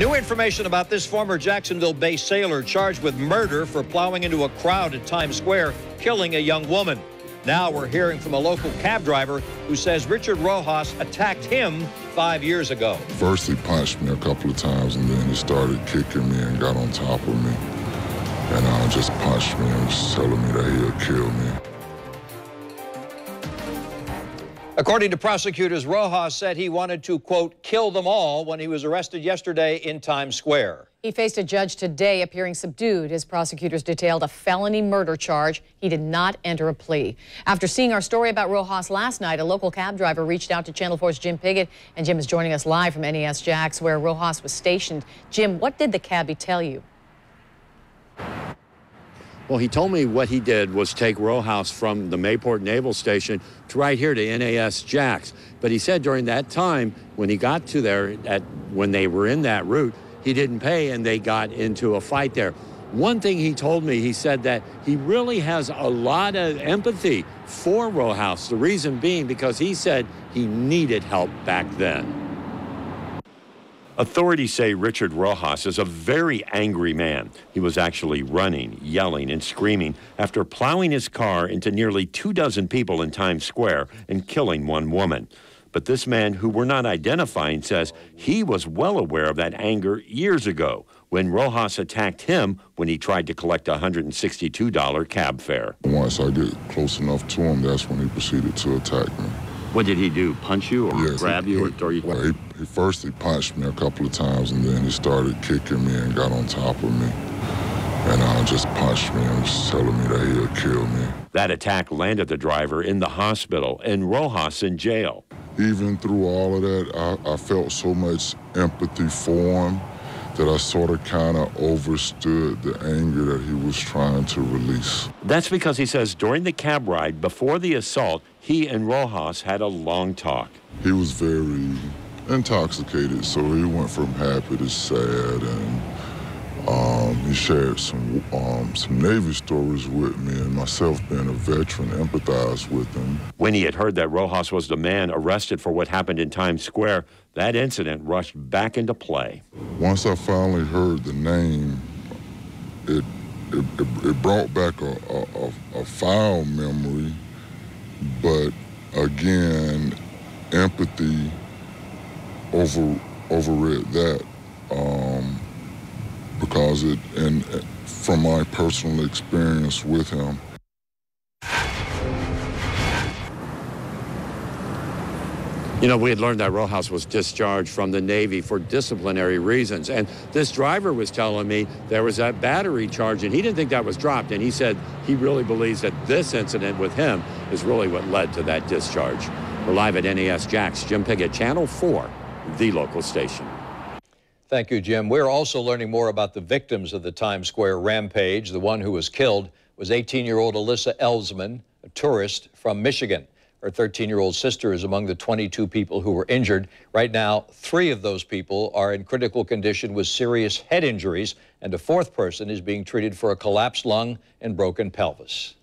New information about this former Jacksonville-based sailor charged with murder for plowing into a crowd at Times Square, killing a young woman. Now we're hearing from a local cab driver who says Richard Rojas attacked him 5 years ago. First, he punched me a couple of times, and then he started kicking me and got on top of me. And just punched me and was telling me that he'll kill me. According to prosecutors, Rojas said he wanted to, quote, kill them all when he was arrested yesterday in Times Square. He faced a judge today appearing subdued as prosecutors detailed a felony murder charge. He did not enter a plea. After seeing our story about Rojas last night, a local cab driver reached out to Channel 4's Jim Piggott, and Jim is joining us live from NES Jax, where Rojas was stationed. Jim, what did the cabbie tell you? Well, he told me what he did was take Rojas from the Mayport Naval Station to right here to NAS Jax. But he said during that time, when he got to there, when they were in that route, he didn't pay and they got into a fight there. One thing he told me, he said that he really has a lot of empathy for Rojas. The reason being because he said he needed help back then. Authorities say Richard Rojas is a very angry man. He was actually running, yelling, and screaming after plowing his car into nearly 24 people in Times Square and killing one woman. But this man, who we're not identifying, says he was well aware of that anger years ago when Rojas attacked him when he tried to collect a $162 cab fare. Once I get close enough to him, that's when he proceeded to attack me. What did he do? Punch you or grab you or throw you? Well, first he punched me a couple of times, and then he started kicking me and got on top of me. And just punched me and was telling me that he'll kill me. That attack landed the driver in the hospital and Rojas in jail. Even through all of that, I felt so much empathy for him that I sort of kind of understood the anger that he was trying to release. That's because he says during the cab ride before the assault, he and Rojas had a long talk. He was very intoxicated, so he went from happy to sad, and he shared some Navy stories with me, and myself being a veteran, empathized with him. When he had heard that Rojas was the man arrested for what happened in Times Square, that incident rushed back into play. Once I finally heard the name, it brought back a foul memory, but again, empathy overrid that. Because from my personal experience with him. You know, we had learned that Rojas was discharged from the Navy for disciplinary reasons. And this driver was telling me there was that battery charge, and he didn't think that was dropped. And he said he really believes that this incident with him is really what led to that discharge. We're live at NES Jax. Jim Piggott, Channel 4, the local station. Thank you, Jim. We're also learning more about the victims of the Times Square rampage. The one who was killed was 18-year-old Alyssa Elsman, a tourist from Michigan. Her 13-year-old sister is among the 22 people who were injured. Right now, 3 of those people are in critical condition with serious head injuries, and a 4th person is being treated for a collapsed lung and broken pelvis.